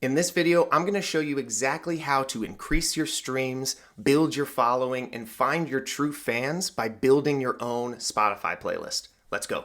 In this video, I'm going to show you exactly how to increase your streams, build your following, and find your true fans by building your own Spotify playlist. Let's go.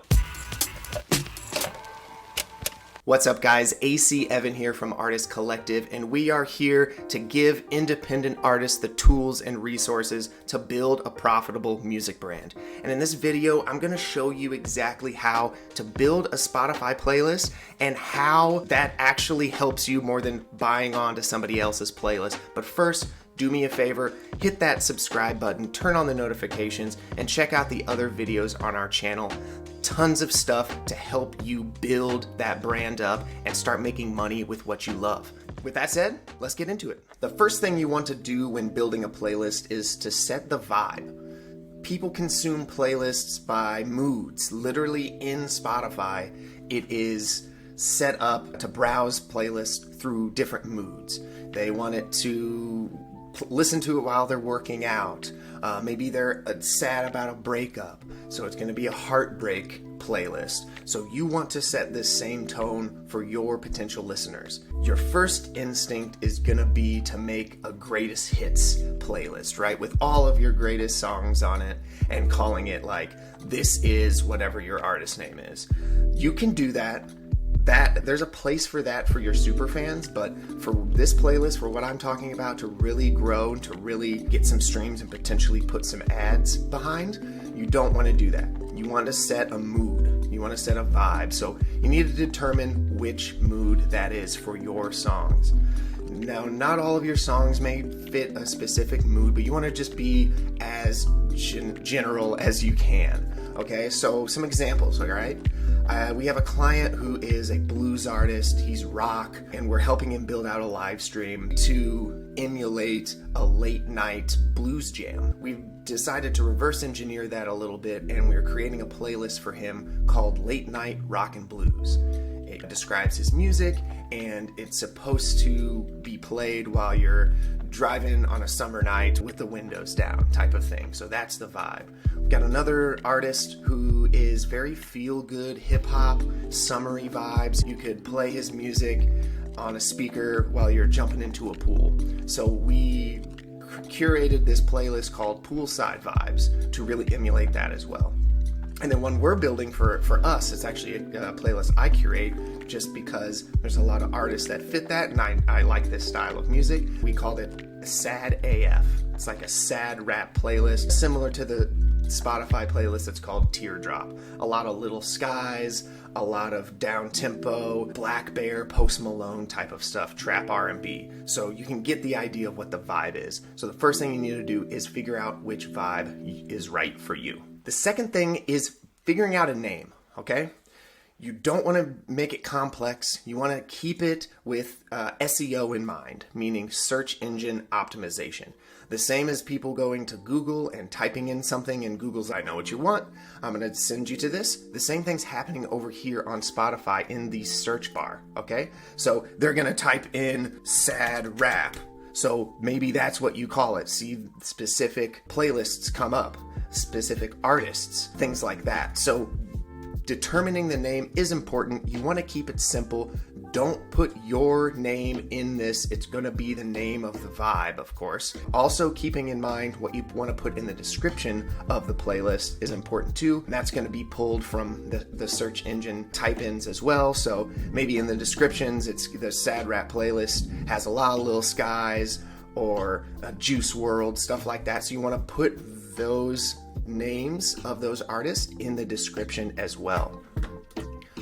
What's up guys, AC Evan here from Artist Collective, and we are here to give independent artists the tools and resources to build a profitable music brand. And in this video, I'm gonna show you exactly how to build a Spotify playlist and how that actually helps you more than buying onto somebody else's playlist. But first, do me a favor, hit that subscribe button, turn on the notifications, and check out the other videos on our channel. Tons of stuff to help you build that brand up and start making money with what you love. With that said, let's get into it. The first thing you want to do when building a playlist is to set the vibe. People consume playlists by moods. Literally in Spotify, it is set up to browse playlists through different moods. They want it to listen to it while they're working out. Maybe they're sad about a breakup, so it's going to be a heartbreak playlist. So you want to set this same tone for your potential listeners. Your first instinct is going to be to make a greatest hits playlist, right? With all of your greatest songs on it and calling it like, this is whatever your artist name is. You can do that. There's a place for that for your super fans, but for this playlist, for what I'm talking about, to really grow and to really get some streams and potentially put some ads behind, you don't want to do that. You want to set a mood. You want to set a vibe. So you need to determine which mood that is for your songs. Now, not all of your songs may fit a specific mood, but you want to just be as general as you can. Okay, so some examples, all right? We have a client who is a blues artist, he's rock, and we're helping him build out a live stream to emulate a late night blues jam. We've decided to reverse engineer that a little bit, and we're creating a playlist for him called Late Night Rock and Blues. It describes his music, and it's supposed to be played while you're driving on a summer night with the windows down type of thing. So that's the vibe. We've got another artist who is very feel-good, hip-hop, summery vibes. You could play his music on a speaker while you're jumping into a pool. So we curated this playlist called Poolside Vibes to really emulate that as well. And then one we're building for us, it's actually a playlist I curate just because there's a lot of artists that fit that, and I like this style of music. We called it Sad AF. It's like a sad rap playlist, similar to the Spotify playlist that's called Teardrop. A lot of Little Skies, a lot of down-tempo, Black Bear, Post Malone type of stuff, trap R&B. So you can get the idea of what the vibe is. So the first thing you need to do is figure out which vibe is right for you. The second thing is figuring out a name, okay? You don't want to make it complex. You want to keep it with SEO in mind, meaning search engine optimization. The same as people going to Google and typing in something in Google's I know what you want. I'm going to send you to this. The same thing's happening over here on Spotify in the search bar, okay? So they're going to type in sad rap. So maybe that's what you call it. See specific playlists come up, specific artists, things like that. So determining the name is important. You want to keep it simple. Don't put your name in this. It's going to be the name of the vibe, of course. Also, keeping in mind what you want to put in the description of the playlist is important too. And that's going to be pulled from the search engine type-ins as well. So maybe in the descriptions, it's the sad rap playlist has a lot of Little Skies or Juice WRLD, stuff like that. So you want to put those names of those artists in the description as well.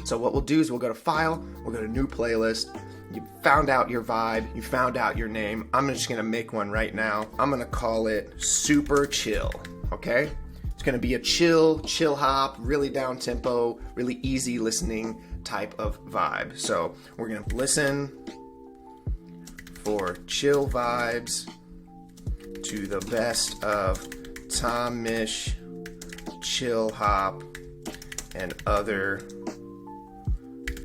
So what we'll do is we'll go to File, we'll go to New Playlist. You found out your vibe, you found out your name. I'm just gonna make one right now. I'm gonna call it Super Chill, okay? It's gonna be a chill hop, really down tempo, really easy listening type of vibe. So we're gonna listen for chill vibes to the best of Tom Misch, chill hop, and other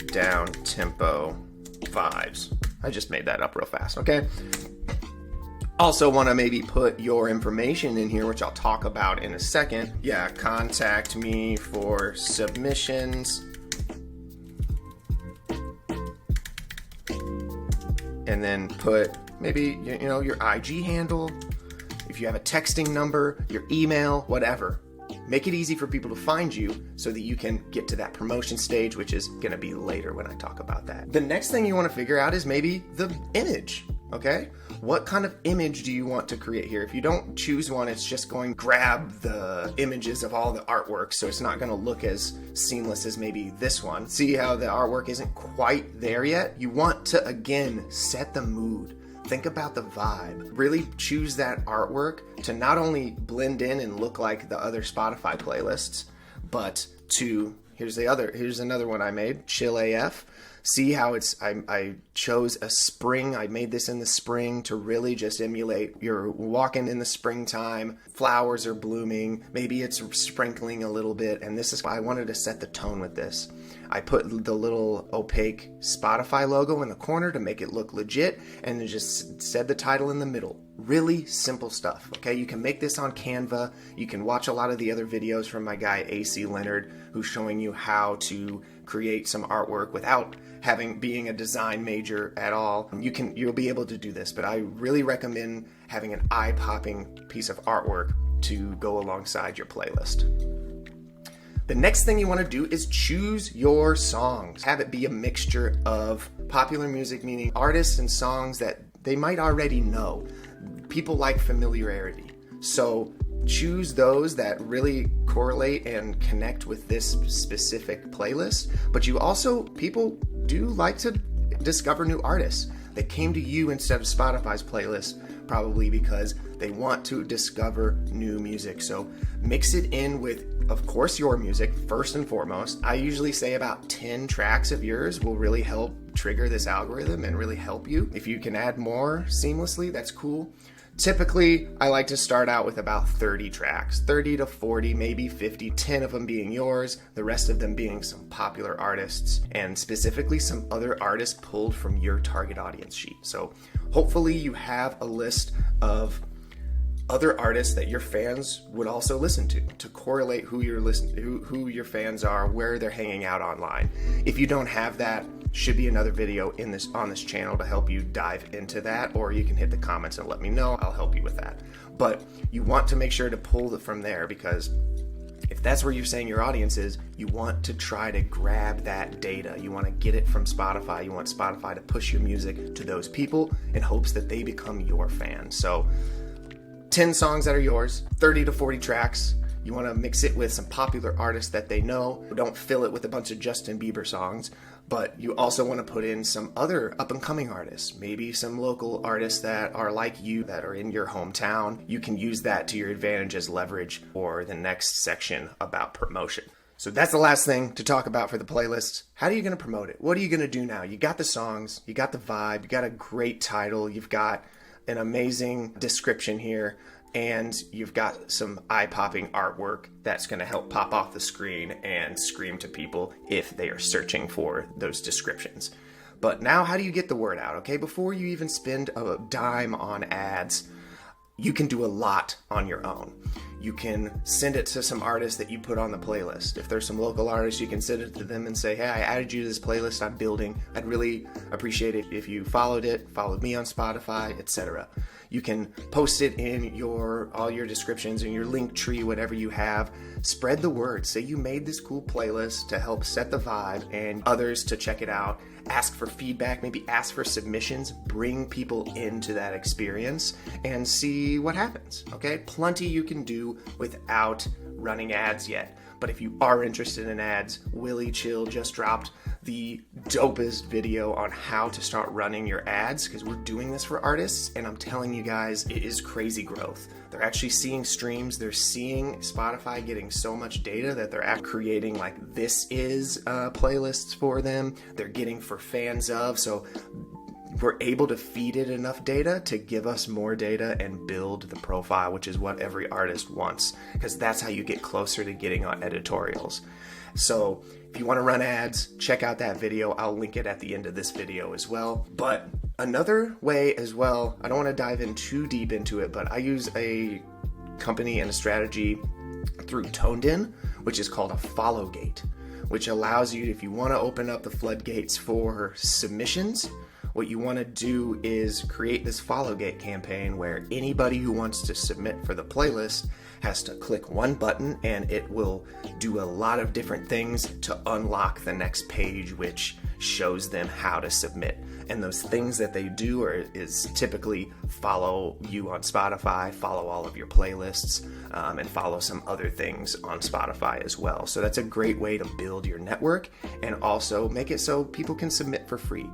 down-tempo vibes. I just made that up real fast, okay? Also want to maybe put your information in here, which I'll talk about in a second. Yeah, contact me for submissions. and then put maybe, you know, your IG handle, if you have a texting number, your email, whatever. Make it easy for people to find you so that you can get to that promotion stage, which is going to be later when I talk about that. The next thing you want to figure out is maybe the image, okay? What kind of image do you want to create here? If you don't choose one, it's just going to grab the images of all the artwork, so it's not going to look as seamless as maybe this one. See how the artwork isn't quite there yet? You want to, again, set the mood. Think about the vibe. Really choose that artwork to not only blend in and look like the other Spotify playlists, but to, here's another one I made, Chill AF. See how I chose a spring. I made this in the spring to really just emulate, you're walking in the springtime, flowers are blooming, maybe it's sprinkling a little bit, and this is why I wanted to set the tone with this. I put the little opaque Spotify logo in the corner to make it look legit, and then just said the title in the middle. Really simple stuff, okay? You can make this on Canva. You can watch a lot of the other videos from my guy AC Leonard, who's showing you how to create some artwork without being a design major at all. You'll be able to do this, but I really recommend having an eye-popping piece of artwork to go alongside your playlist. The next thing you want to do is choose your songs. Have it be a mixture of popular music, meaning artists and songs that they might already know. People like familiarity. So choose those that really correlate and connect with this specific playlist. But people do like to discover new artists that came to you instead of Spotify's playlist, probably because they want to discover new music. So mix it in with, of course, your music first and foremost. I usually say about 10 tracks of yours will really help trigger this algorithm and really help you. If you can add more seamlessly, that's cool. Typically, I like to start out with about 30 tracks, 30 to 40, maybe 50, 10 of them being yours, the rest of them being some popular artists, and specifically some other artists pulled from your target audience sheet. So hopefully you have a list of other artists that your fans would also listen to correlate who your fans are, where they're hanging out online. If you don't have that, should be another video on this channel to help you dive into that, or you can hit the comments and let me know. I'll help you with that. But you want to make sure to pull it from there, because if that's where you're saying your audience is, you want to try to grab that data. You want to get it from Spotify. You want Spotify to push your music to those people in hopes that they become your fans. So 10 songs that are yours, 30 to 40 tracks. You want to mix it with some popular artists that they know. Don't fill it with a bunch of Justin Bieber songs, but you also want to put in some other up-and-coming artists, maybe some local artists that are like you, that are in your hometown. You can use that to your advantage as leverage for the next section about promotion. So that's the last thing to talk about for the playlist. How are you going to promote it? What are you going to do now? You got the songs, you got the vibe, you got a great title, you've got an amazing description here, and you've got some eye-popping artwork that's going to help pop off the screen and scream to people if they are searching for those descriptions. But now, how do you get the word out? Okay, before you even spend a dime on ads, you can do a lot on your own. You can send it to some artists that you put on the playlist. If there's some local artists, you can send it to them and say, hey, I added you to this playlist I'm building. I'd really appreciate it if you followed me on Spotify, etc. You can post it in all your descriptions and your link tree, whatever you have. Spread the word. Say you made this cool playlist to help set the vibe and others to check it out. Ask for feedback, maybe ask for submissions, bring people into that experience and see what happens, okay? Plenty you can do without running ads yet. But if you are interested in ads, Willie Chill just dropped the dopest video on how to start running your ads, because we're doing this for artists, and I'm telling you guys, it is crazy growth. They're actually seeing streams, they're seeing Spotify getting so much data that they're actually creating like this is playlists for them. They're getting for fans of, so we're able to feed it enough data to give us more data and build the profile, which is what every artist wants, because that's how you get closer to getting on editorials. So if you want to run ads, check out that video. I'll link it at the end of this video as well. But another way as well, I don't want to dive in too deep into it, but I use a company and a strategy through TonedIn, which is called a follow gate, which allows you, if you want to open up the floodgates for submissions, what you want to do is create this follow gate campaign where anybody who wants to submit for the playlist has to click one button, and it will do a lot of different things to unlock the next page, which shows them how to submit. And those things that they do is typically follow you on Spotify, follow all of your playlists, and follow some other things on Spotify as well. So that's a great way to build your network and also make it so people can submit for free.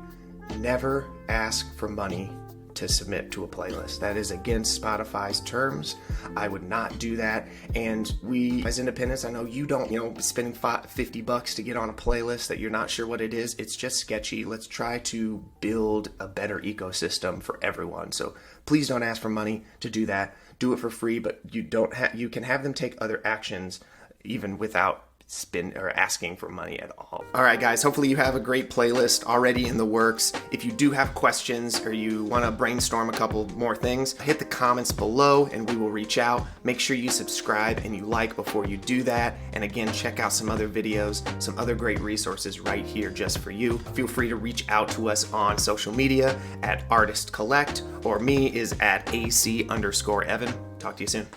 Never ask for money to submit to a playlist. That is against Spotify's terms. I would not do that. And we, as independents, I know you don't, spending $50 to get on a playlist that you're not sure what it is. It's just sketchy. Let's try to build a better ecosystem for everyone. So please don't ask for money to do that. Do it for free, but you can have them take other actions even without asking for money at all. All right, guys, hopefully you have a great playlist already in the works. If you do have questions or you want to brainstorm a couple more things, hit the comments below and we will reach out. Make sure you subscribe and you like before you do that. And again, check out some other videos, some other great resources right here just for you. Feel free to reach out to us on social media at Artist Collect, or me is at AC_Evan. Talk to you soon.